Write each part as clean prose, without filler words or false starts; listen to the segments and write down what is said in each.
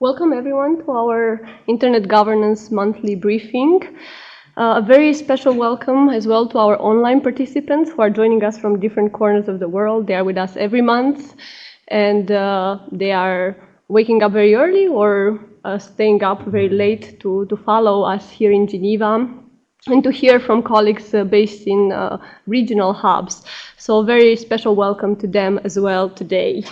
Welcome everyone to our Internet Governance Monthly Briefing. A very special welcome as well to our online participants who are joining us from different corners of the world. They are with us every month and they are waking up very early or staying up very late to follow us here in Geneva and to hear from colleagues based in regional hubs. So a very special welcome to them as well today.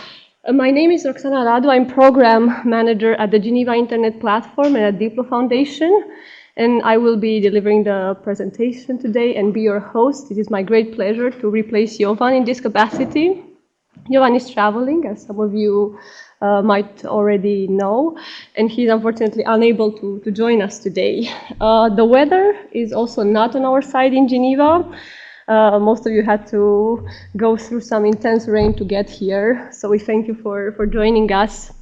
My name is Roxana Radu. I'm Program Manager at the Geneva Internet Platform and at Diplo Foundation, and I will be delivering the presentation today and be your host. It is my great pleasure to replace Jovan in this capacity. Jovan is traveling, as some of you might already know, and he's unfortunately unable to join us today. The weather is also not on our side in Geneva. Most of you had to go through some intense rain to get here, so we thank you for joining us.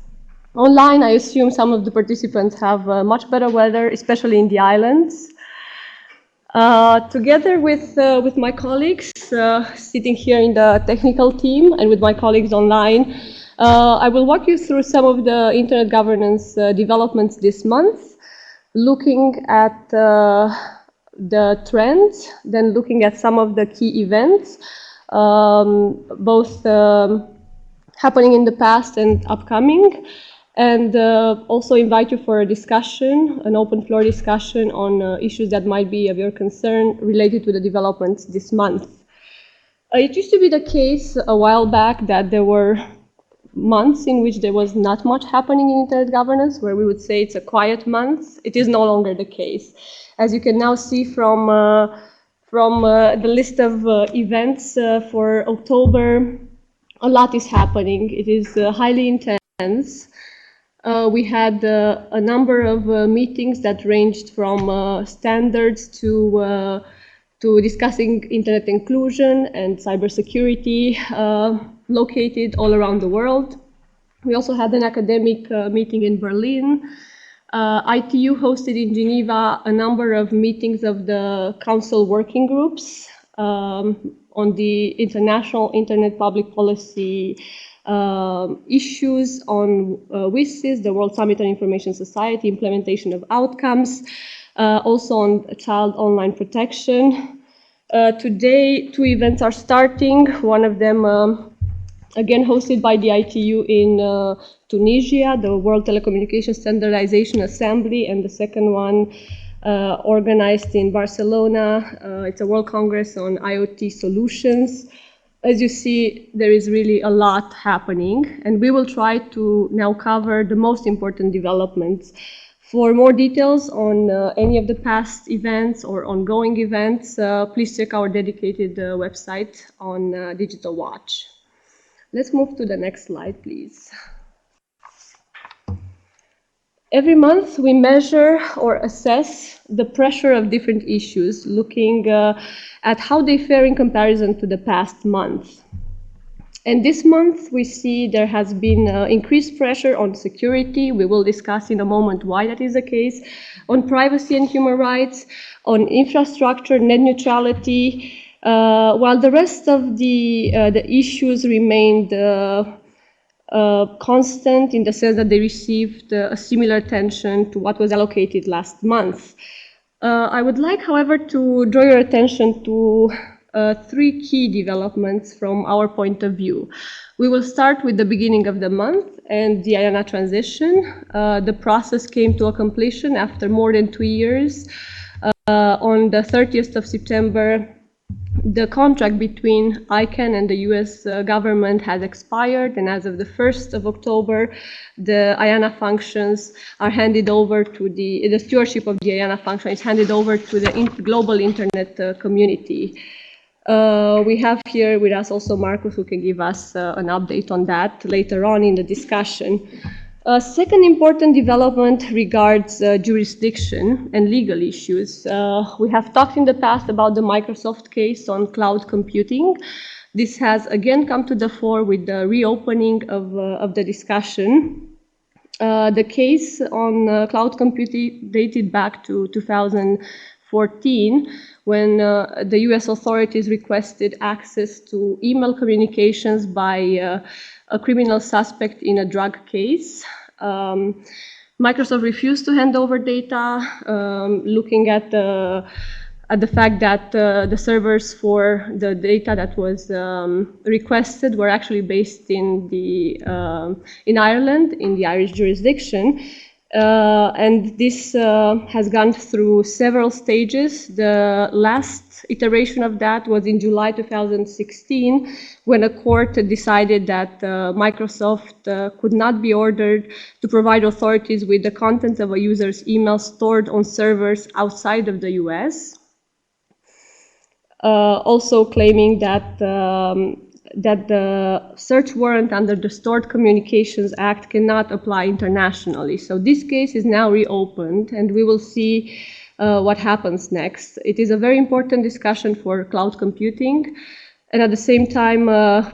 Online, I assume some of the participants have much better weather, especially in the islands. Together with my colleagues sitting here in the technical team and with my colleagues online, I will walk you through some of the internet governance developments this month, looking at the trends, then looking at some of the key events, both happening in the past and upcoming, and also invite you for a discussion, an open floor discussion on issues that might be of your concern related to the developments this month. It used to be the case a while back that there were months in which there was not much happening in internet governance, where we would say it's a quiet month. It is no longer the case. As you can now see from the list of events for October, a lot is happening. It is highly intense. We had a number of meetings that ranged from standards to discussing internet inclusion and cybersecurity located all around the world. We also had an academic meeting in Berlin. ITU hosted in Geneva a number of meetings of the Council working groups on the international internet public policy issues, on WISIS, the World Summit on Information Society, implementation of outcomes, also on child online protection. Today, two events are starting. One of them again hosted by the ITU in Tunisia, the World Telecommunications Standardization Assembly, and the second one organized in Barcelona. It's a World Congress on IoT solutions. As you see, there is really a lot happening, and we will try to now cover the most important developments. For more details on any of the past events or ongoing events, please check our dedicated website on Digital Watch. Let's move to the next slide, please. Every month, we measure or assess the pressure of different issues, looking at how they fare in comparison to the past month. And this month, we see there has been increased pressure on security. We will discuss in a moment why that is the case, on privacy and human rights, on infrastructure, net neutrality, while the rest of the issues remained constant in the sense that they received a similar attention to what was allocated last month. I would like, however, to draw your attention to three key developments from our point of view. We will start with the beginning of the month and the IANA transition. The process came to a completion after more than 2 years. On the 30th of September, the contract between ICANN and the US government has expired, and as of the 1st of October, the IANA functions are handed over to the stewardship of the IANA function is handed over to the global internet community. We have here with us also Marcus, who can give us an update on that later on in the discussion. Second important development regards jurisdiction and legal issues. We have talked in the past about the Microsoft case on cloud computing. This has again come to the fore with the reopening of the discussion. The case on cloud computing dated back to 2014, when the US authorities requested access to email communications by a criminal suspect in a drug case. Microsoft refused to hand over data, looking at the fact that the servers for the data that was requested were actually based in Ireland, in the Irish jurisdiction. And this has gone through several stages. The last iteration of that was in July 2016, when a court decided that Microsoft could not be ordered to provide authorities with the contents of a user's email stored on servers outside of the US. Also claiming that that the search warrant under the Stored Communications Act cannot apply internationally. So this case is now reopened, and we will see what happens next. It is a very important discussion for cloud computing. And at the same time,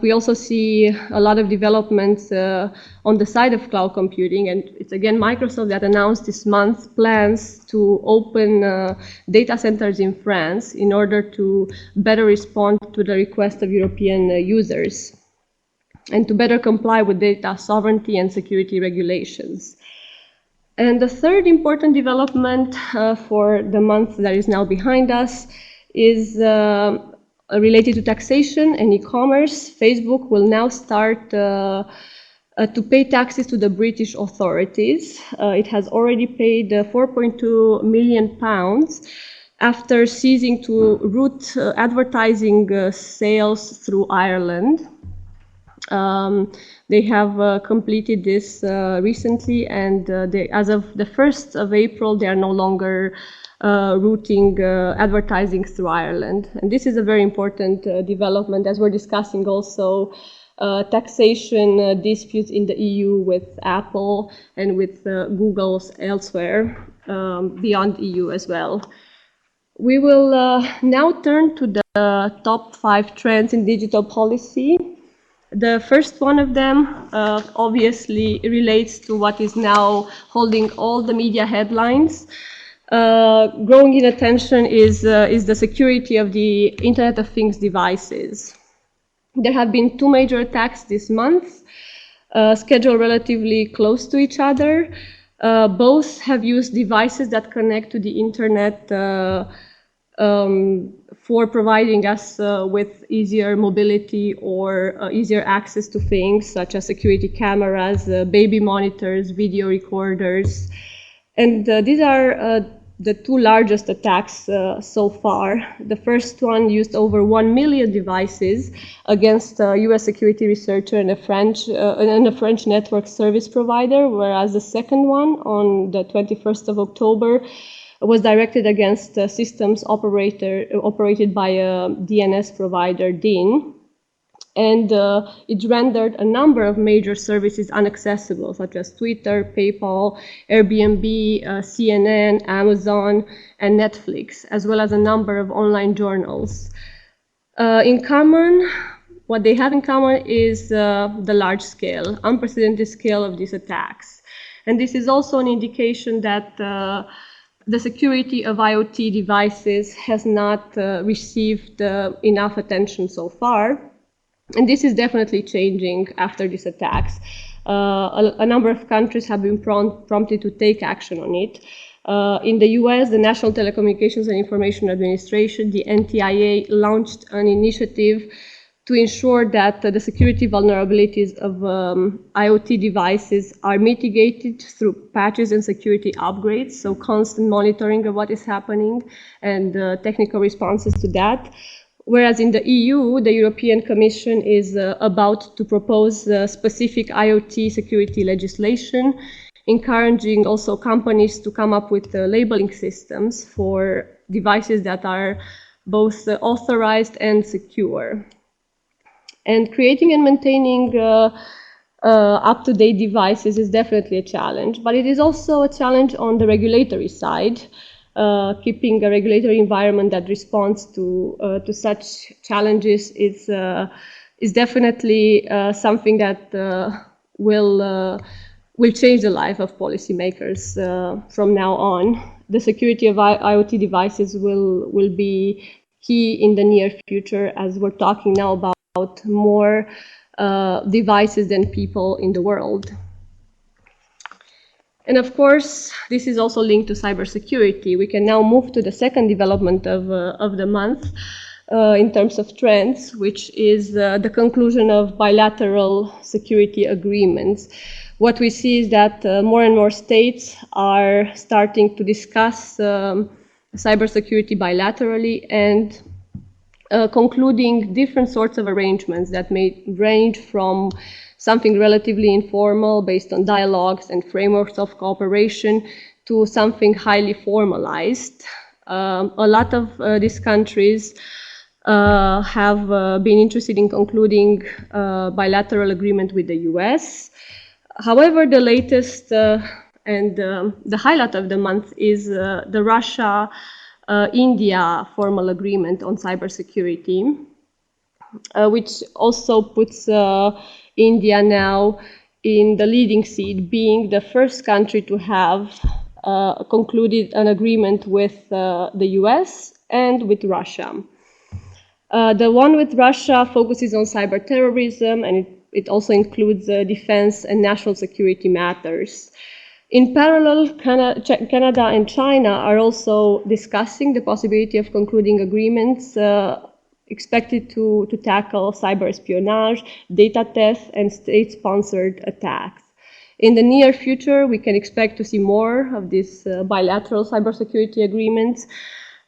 we also see a lot of developments on the side of cloud computing. And it's again Microsoft that announced this month plans to open data centers in France in order to better respond to the request of European users and to better comply with data sovereignty and security regulations. And the third important development for the month that is now behind us is related to taxation and e-commerce. Facebook will now start to pay taxes to the British authorities. It has already paid £4.2 million after ceasing to route advertising sales through Ireland. They have completed this recently, and as of the 1st of April, they are no longer routing advertising through Ireland. And this is a very important development, as we're discussing also taxation disputes in the EU with Apple and with Google elsewhere, beyond EU as well. We will now turn to the top 5 trends in digital policy. The first one of them obviously relates to what is now holding all the media headlines. Growing in attention is the security of the Internet of Things devices. There have been 2 major attacks this month, scheduled relatively close to each other. Both have used devices that connect to the Internet for providing us with easier mobility or easier access to things such as security cameras, baby monitors, video recorders. And these are the 2 largest attacks so far. The first one used over 1 million devices against a US security researcher and a French network service provider, whereas the second one on the 21st of October was directed against systems operated by a DNS provider, DIN. And it rendered a number of major services inaccessible, such as Twitter, PayPal, Airbnb, CNN, Amazon, and Netflix, as well as a number of online journals. In common, what they have in common is the large scale, unprecedented scale of these attacks. And this is also an indication that the security of IoT devices has not received enough attention so far. And this is definitely changing after these attacks. A number of countries have been prompted to take action on it. In the US, the National Telecommunications and Information Administration, the NTIA, launched an initiative to ensure that the security vulnerabilities of IoT devices are mitigated through patches and security upgrades, so constant monitoring of what is happening and technical responses to that. Whereas in the EU, the European Commission is about to propose specific IoT security legislation, encouraging also companies to come up with labeling systems for devices that are both authorized and secure. And creating and maintaining up-to-date devices is definitely a challenge, but it is also a challenge on the regulatory side. Keeping a regulatory environment that responds to such challenges is definitely something that will change the life of policymakers from now on. The security of IoT devices will be key in the near future, as we're talking now about more devices than people in the world. And of course, this is also linked to cybersecurity. We can now move to the second development of the month in terms of trends, which is the conclusion of bilateral security agreements. What we see is that more and more states are starting to discuss cybersecurity bilaterally and concluding different sorts of arrangements that may range from something relatively informal based on dialogues and frameworks of cooperation to something highly formalized. A lot of these countries have been interested in concluding bilateral agreement with the US. However, the latest and the highlight of the month is the Russia-India formal agreement on cybersecurity, which also puts India now in the leading seat, being the first country to have concluded an agreement with the US and with Russia. The one with Russia focuses on cyber terrorism, and it also includes defense and national security matters. In parallel, Canada and China are also discussing the possibility of concluding agreements expected to tackle cyber espionage, data theft, and state-sponsored attacks. In the near future, we can expect to see more of these bilateral cybersecurity agreements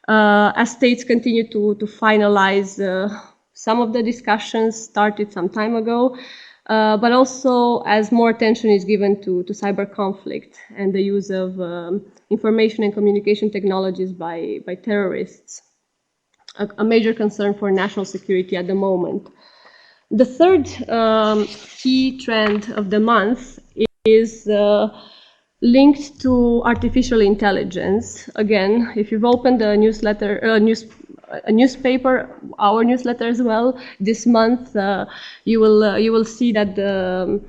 as states continue to finalize some of the discussions started some time ago, but also as more attention is given to cyber conflict and the use of information and communication technologies by terrorists, a major concern for national security at the moment. The third key trend of the month is linked to artificial intelligence. Again, if you've opened a newsletter, a newspaper, our newsletter as well, this month, you will see that the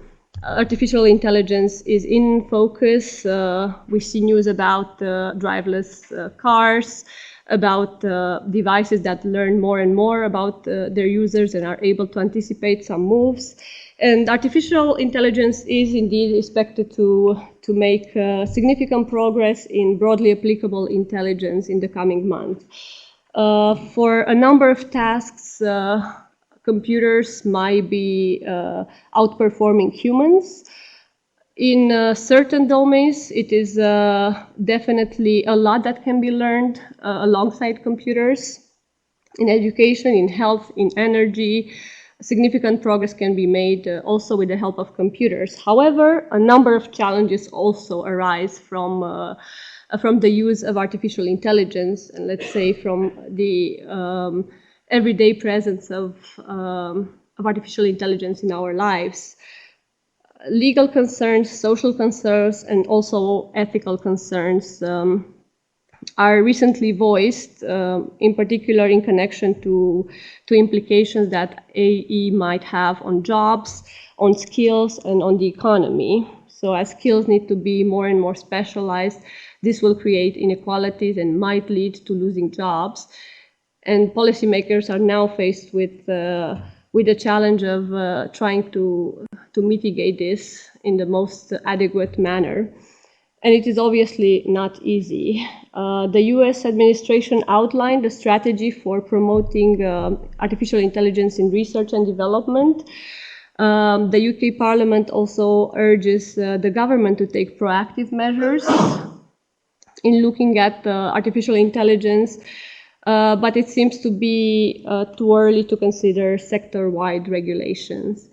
artificial intelligence is in focus. We see news about driverless cars, about devices that learn more and more about their users and are able to anticipate some moves. And artificial intelligence is indeed expected to make significant progress in broadly applicable intelligence in the coming months. For a number of tasks, computers might be outperforming humans. In certain domains, it is definitely a lot that can be learned alongside computers. In education, in health, in energy, significant progress can be made also with the help of computers. However, a number of challenges also arise from the use of artificial intelligence, and let's say from the everyday presence of artificial intelligence in our lives. Legal concerns, social concerns, and also ethical concerns are recently voiced, in particular in connection to implications that AI might have on jobs, on skills, and on the economy. So as skills need to be more and more specialized, this will create inequalities and might lead to losing jobs. And policymakers are now faced with the challenge of trying to mitigate this in the most adequate manner. And it is obviously not easy. The US administration outlined a strategy for promoting artificial intelligence in research and development. The UK Parliament also urges the government to take proactive measures in looking at artificial intelligence, but it seems to be too early to consider sector-wide regulations.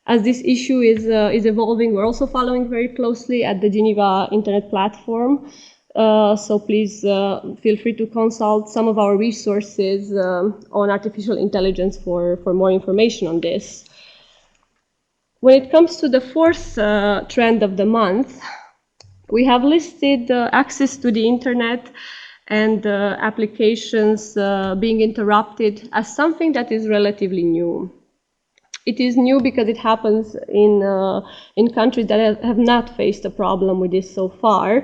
As this issue is evolving, we're also following very closely at the Geneva Internet platform. So please feel free to consult some of our resources on artificial intelligence for more information on this. When it comes to the fourth trend of the month, we have listed access to the internet and applications being interrupted as something that is relatively new. It is new because it happens in countries that have not faced a problem with this so far.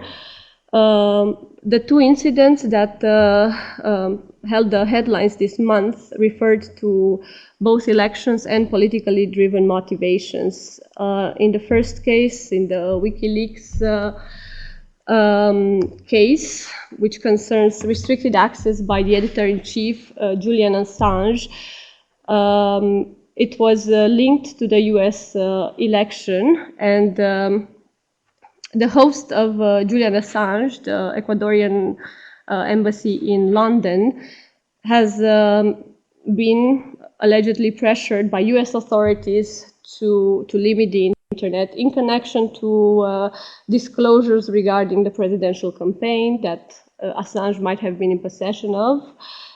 The two incidents that held the headlines this month referred to both elections and politically driven motivations. In the first case, in the WikiLeaks case, which concerns restricted access by the editor-in-chief, Julian Assange. It was linked to the US election, and the host of Julian Assange, the Ecuadorian embassy in London, has been allegedly pressured by US authorities to limit the internet in connection to disclosures regarding the presidential campaign that Assange might have been in possession of.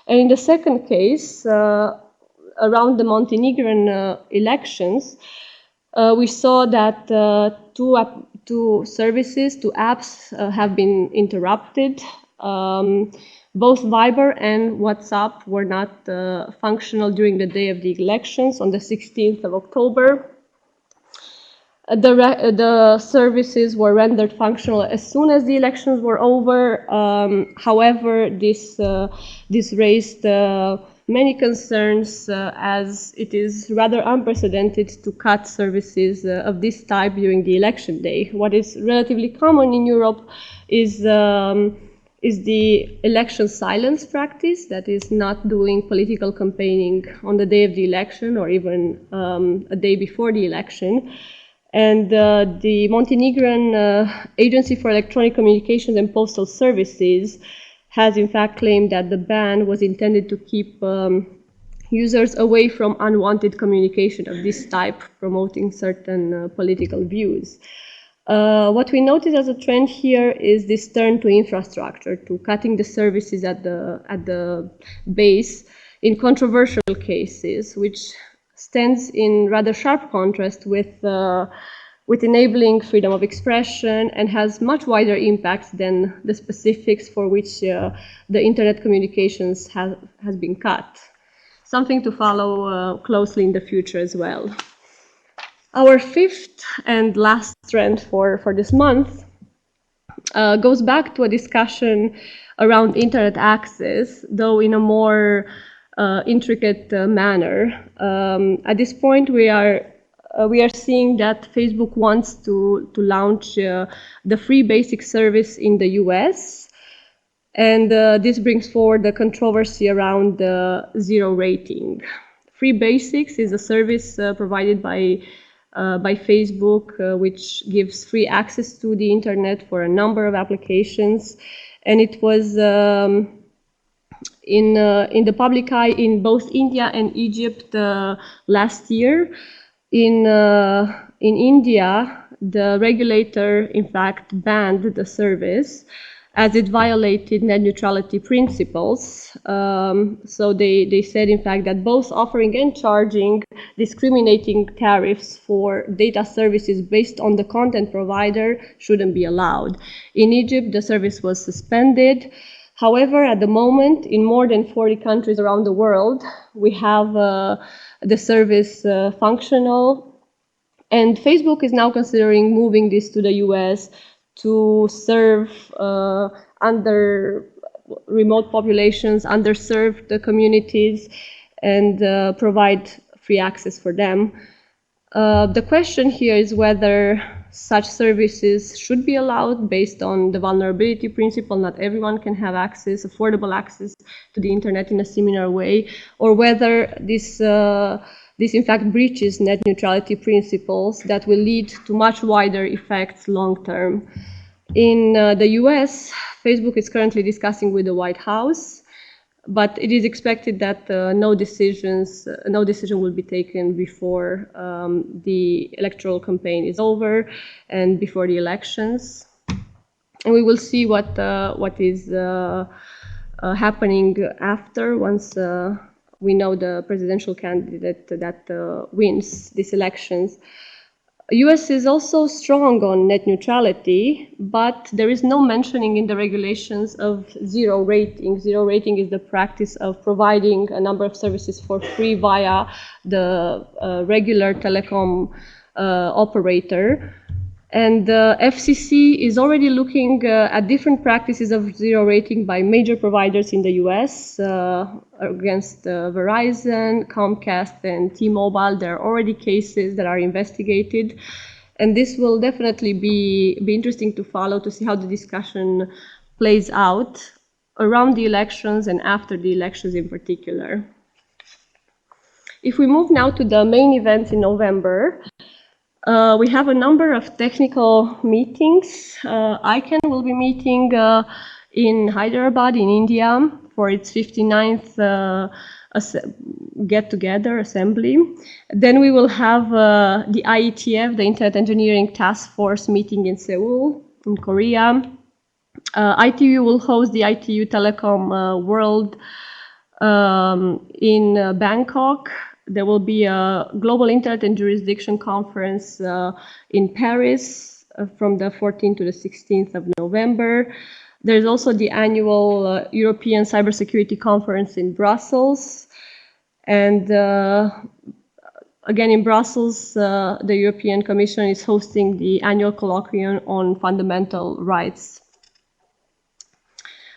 And in the second case, around the Montenegrin elections, we saw that two services, two apps have been interrupted. Both Viber and WhatsApp were not functional during the day of the elections on the 16th of October. The services were rendered functional as soon as the elections were over. However, this raised many concerns as it is rather unprecedented to cut services of this type during the election day. What is relatively common in Europe is the election silence practice, that is not doing political campaigning on the day of the election or even a day before the election. And the Montenegrin Agency for Electronic Communications and Postal Services has in fact claimed that the ban was intended to keep users away from unwanted communication of this type, promoting certain political views. What we notice as a trend here is this turn to infrastructure, to cutting the services at the base in controversial cases, which stands in rather sharp contrast with enabling freedom of expression and has much wider impacts than the specifics for which the internet communications has been cut. Something to follow closely in the future as well. Our fifth and last trend for this month goes back to a discussion around internet access, though in a more intricate manner. At this point, we are seeing that Facebook wants to launch the free basic service in the US, and this brings forward the controversy around the zero rating. Free Basics is a service provided by Facebook, which gives free access to the internet for a number of applications, and it was in the public eye in both India and Egypt last year. In India, the regulator, in fact, banned the service as it violated net neutrality principles. So they said, in fact, that both offering and charging discriminating tariffs for data services based on the content provider shouldn't be allowed. In Egypt, the service was suspended. However, at the moment, in more than 40 countries around the world, we have the service functional, and Facebook is now considering moving this to the US to serve under remote populations, underserved communities, and provide free access for them. The question here is whether such services should be allowed based on the vulnerability principle. Not everyone can have access, affordable access to the internet in a similar way, or whether this in fact breaches net neutrality principles that will lead to much wider effects long term. In the US, Facebook is currently discussing with the White House, but it is expected that no decision will be taken before the electoral campaign is over and before the elections. And we will see what is happening after, once we know the presidential candidate that wins these elections. US is also strong on net neutrality, but there is no mentioning in the regulations of zero rating. Zero rating is the practice of providing a number of services for free via the regular telecom operator. And the FCC is already looking at different practices of zero rating by major providers in the US against Verizon, Comcast, and T-Mobile. There are already cases that are investigated. And this will definitely be interesting to follow, to see how the discussion plays out around the elections and after the elections in particular. If we move now to the main events in November, we have a number of technical meetings. ICANN will be meeting in Hyderabad in India for its 59th get-together assembly. Then we will have the IETF, the Internet Engineering Task Force, meeting in Seoul, in Korea. ITU will host the ITU Telecom World in Bangkok. There will be a Global Internet and Jurisdiction Conference in Paris from the 14th to the 16th of November. There's also the annual European Cybersecurity Conference in Brussels. And again, in Brussels, the European Commission is hosting the annual colloquium on fundamental rights.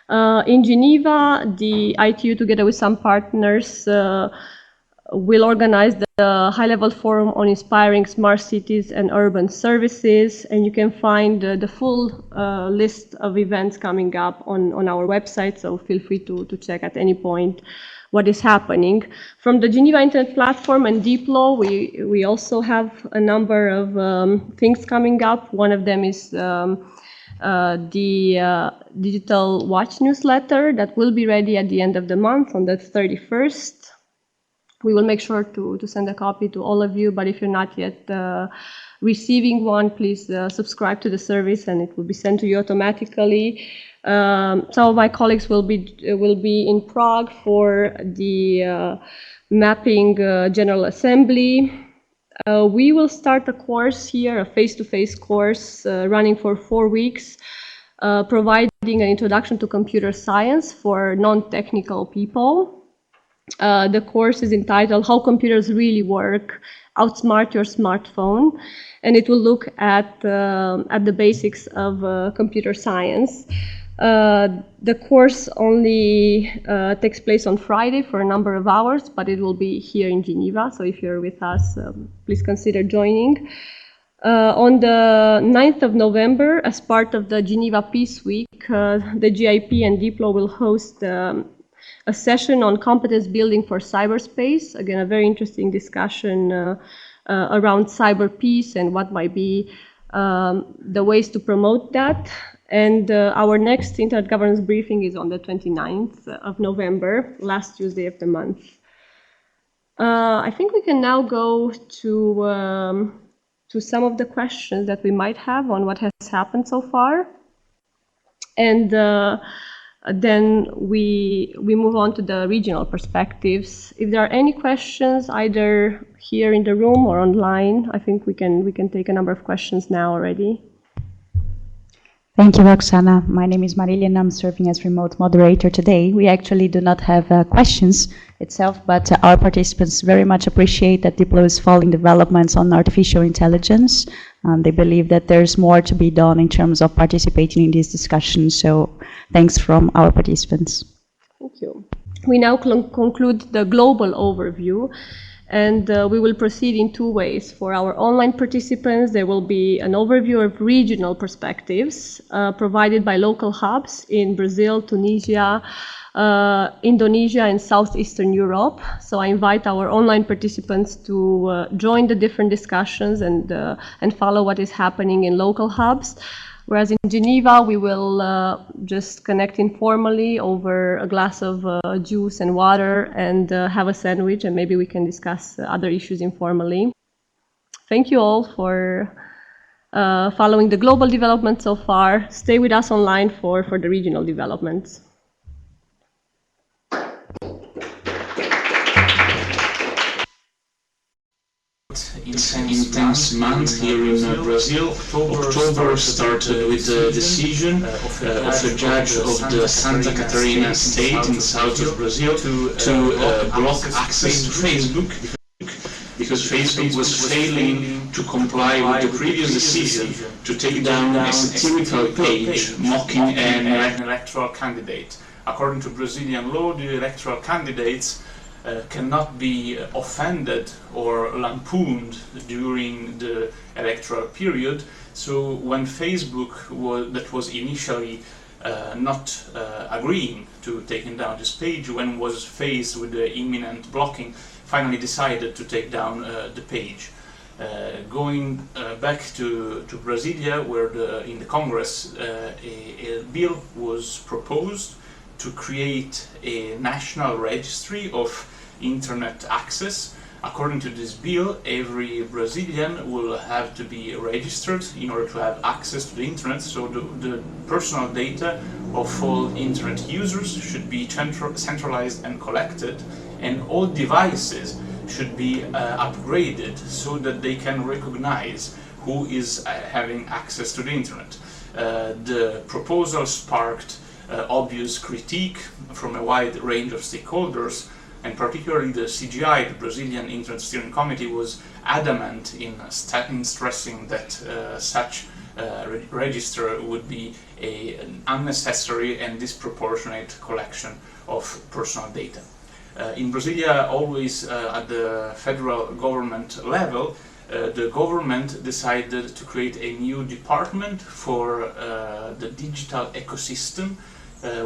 In Geneva, the ITU, together with some partners, will organize the high-level forum on inspiring smart cities and urban services, and you can find the full list of events coming up on our website, so feel free to check at any point what is happening. From the Geneva Internet Platform and Deep Law, we also have a number of things coming up. One of them is the Digital Watch newsletter that will be ready at the end of the month on the 31st. We will make sure to send a copy to all of you, but if you're not yet receiving one, please subscribe to the service and it will be sent to you automatically. Some of my colleagues will be in Prague for the Mapping General Assembly. We will start a course here, a face-to-face course running for 4 weeks, providing an introduction to computer science for non-technical people. The course is entitled How Computers Really Work, Outsmart Your Smartphone, and it will look at the basics of computer science. The course only takes place on Friday for a number of hours, but it will be here in Geneva, so if you're with us, please consider joining. On the 9th of November, as part of the Geneva Peace Week, the GIP and Deep Law will host a session on competence building for cyberspace. Again, a very interesting discussion around cyber peace and what might be the ways to promote that. And our next Internet Governance briefing is on the 29th of November, last Tuesday of the month. I think we can now go to some of the questions that we might have on what has happened so far. And then we move on to the regional perspectives. If there are any questions, either here in the room or online, I think we can take a number of questions now already. Thank you, Roxana. My name is Marilia and I'm serving as remote moderator today. We actually do not have questions itself, but our participants very much appreciate that Diplo is following developments on artificial intelligence. They believe that there's more to be done in terms of participating in these discussions. So thanks from our participants. Thank you. We now conclude the global overview. And we will proceed in 2 ways. For our online participants, there will be an overview of regional perspectives provided by local hubs in Brazil, Tunisia, Indonesia, and Southeastern Europe. So I invite our online participants to join the different discussions and follow what is happening in local hubs. Whereas in Geneva, we will just connect informally over a glass of juice and water and have a sandwich, and maybe we can discuss other issues informally. Thank you all for following the global development so far. Stay with us online for the regional developments. Intense month here in Brazil. October started with the decision of a judge of the Santa Catarina state in the south of Brazil to block access to Facebook because Facebook was failing to comply with the previous decision to take down a satirical page mocking an electoral candidate. According to Brazilian law, the electoral candidates cannot be offended or lampooned during the electoral period. So when Facebook that was initially not agreeing to taking down this page, when was faced with the imminent blocking, finally decided to take down the page. Going back to Brasilia, where in the Congress a bill was proposed to create a national registry of internet access. According to this bill, every Brazilian will have to be registered in order to have access to the internet, so the personal data of all internet users should be centralized and collected, and all devices should be upgraded so that they can recognize who is having access to the internet. The proposal sparked obvious critique from a wide range of stakeholders, and particularly the CGI, the Brazilian Internet Steering Committee, was adamant in stressing that such register would be an unnecessary and disproportionate collection of personal data. In Brasilia, always at the federal government level, the government decided to create a new department for the digital ecosystem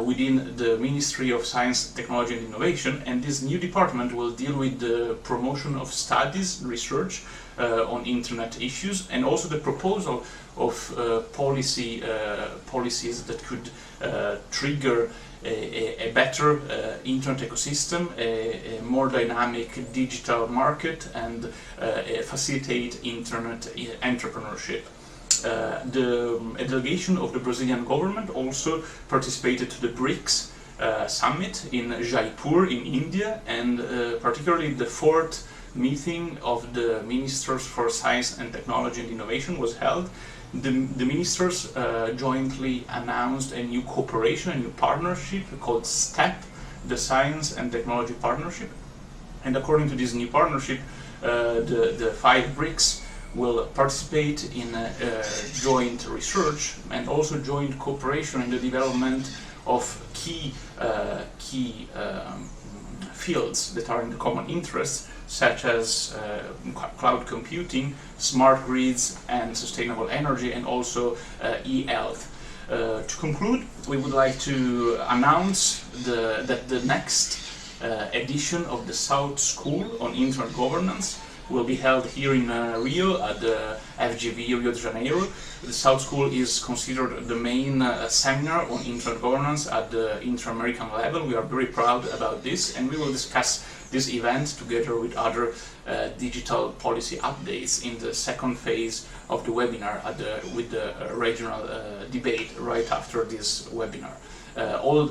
within the Ministry of Science, Technology and Innovation, and this new department will deal with the promotion of studies, research on internet issues, and also the proposal of policies that could trigger a better internet ecosystem, a more dynamic digital market, and facilitate internet entrepreneurship. A delegation of the Brazilian government also participated to the BRICS summit in Jaipur in India, and particularly the fourth meeting of the Ministers for Science and Technology and Innovation was held. The ministers jointly announced a new cooperation, a new partnership called STEP, the Science and Technology Partnership. And according to this new partnership, the 5 BRICS will participate in joint research and also joint cooperation in the development of key fields that are in the common interest, such as cloud computing, smart grids and sustainable energy, and also e-health. To conclude, we would like to announce that the next edition of the South School on Internet Governance will be held here in Rio at the FGV Rio de Janeiro. The South School is considered the main seminar on internet governance at the inter-American level. We are very proud about this, and we will discuss this event together with other digital policy updates in the second phase of the webinar with the regional debate right after this webinar. All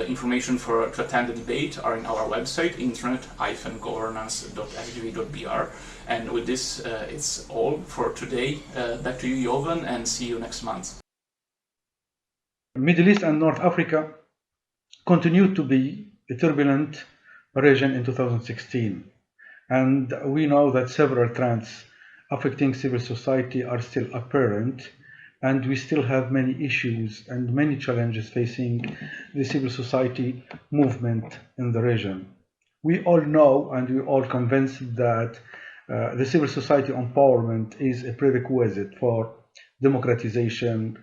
information to attend the debate are in our website, internet-governance.fgv.br. And with this, it's all for today. Back to you, Jovan, and see you next month. Middle East and North Africa continued to be a turbulent region in 2016. And we know that several trends affecting civil society are still apparent, and we still have many issues and many challenges facing the civil society movement in the region. We all know and we're all convinced that the civil society empowerment is a prerequisite for democratization,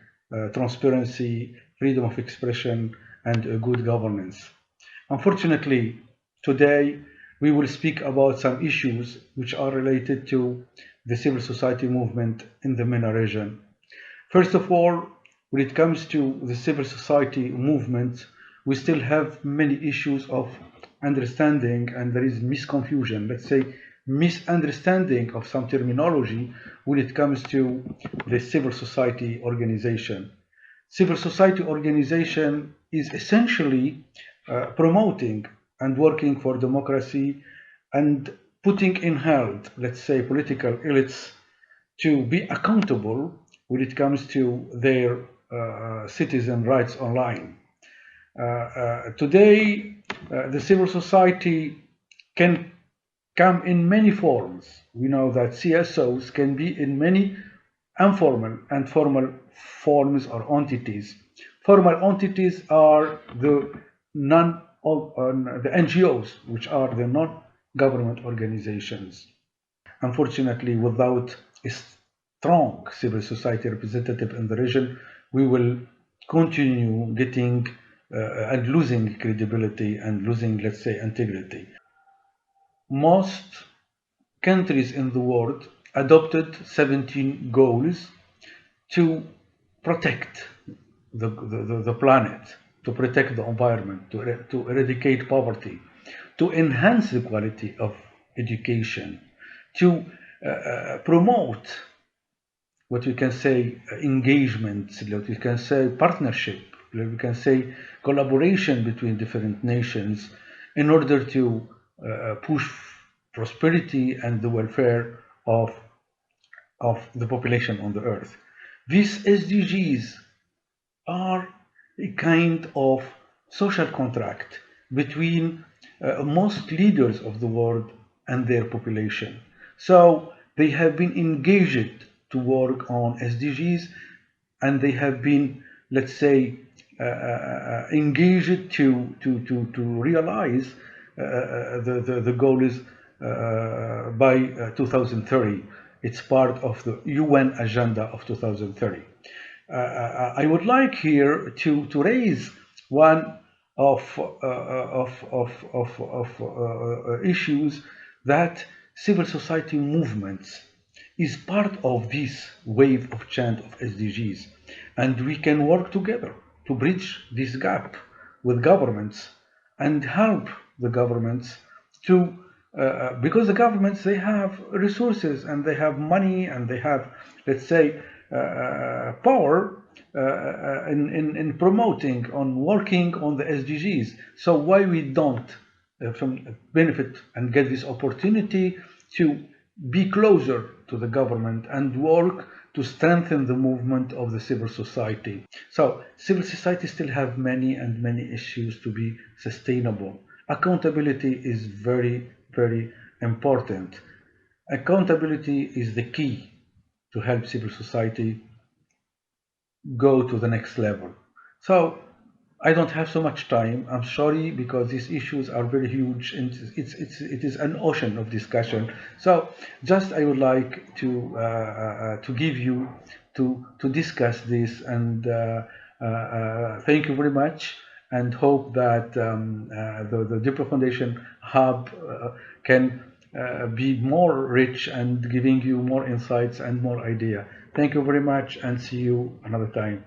transparency, freedom of expression, and good governance. Unfortunately, today we will speak about some issues which are related to the civil society movement in the MENA region. First of all, when it comes to the civil society movement, we still have many issues of understanding, and there is misconfusion, let's say misunderstanding of some terminology when it comes to the civil society organization. Civil society organization is essentially promoting and working for democracy and putting in hand, let's say, political elites to be accountable when it comes to their citizen rights online. Today, the civil society can come in many forms. We know that CSOs can be in many informal and formal forms or entities. Formal entities are the the NGOs, which are the non-government organizations. Unfortunately, without a strong civil society representative in the region, we will continue getting and losing credibility and losing, let's say, integrity. Most countries in the world adopted 17 goals to protect the planet, to protect the environment, to eradicate poverty, to enhance the quality of education, to promote what we can say engagement, what we can say partnership, what we can say collaboration between different nations in order to push prosperity and the welfare of the population on the earth. These SDGs are a kind of social contract between most leaders of the world and their population. So they have been engaged to work on SDGs, and they have been, let's say, engaged to realize the goals by 2030. It's part of the UN agenda of 2030. I would like here to raise one of issues that civil society movements is part of this wave of change of SDGs, and we can work together to bridge this gap with governments and help the governments to because the governments, they have resources and they have money and they have, let's say, power in promoting, on working on the SDGs. So why we don't benefit and get this opportunity to be closer to the government and work to strengthen the movement of the civil society. So civil society still have many and many issues to be sustainable. Accountability is very, very important. Accountability is the key to help civil society go to the next level. So I don't have so much time. I'm sorry, because these issues are very huge and it is an ocean of discussion. So just I would like to give you to discuss this, and thank you very much, and hope that the Diplo Foundation Hub can be more rich and giving you more insights and more idea. Thank you very much, and see you another time.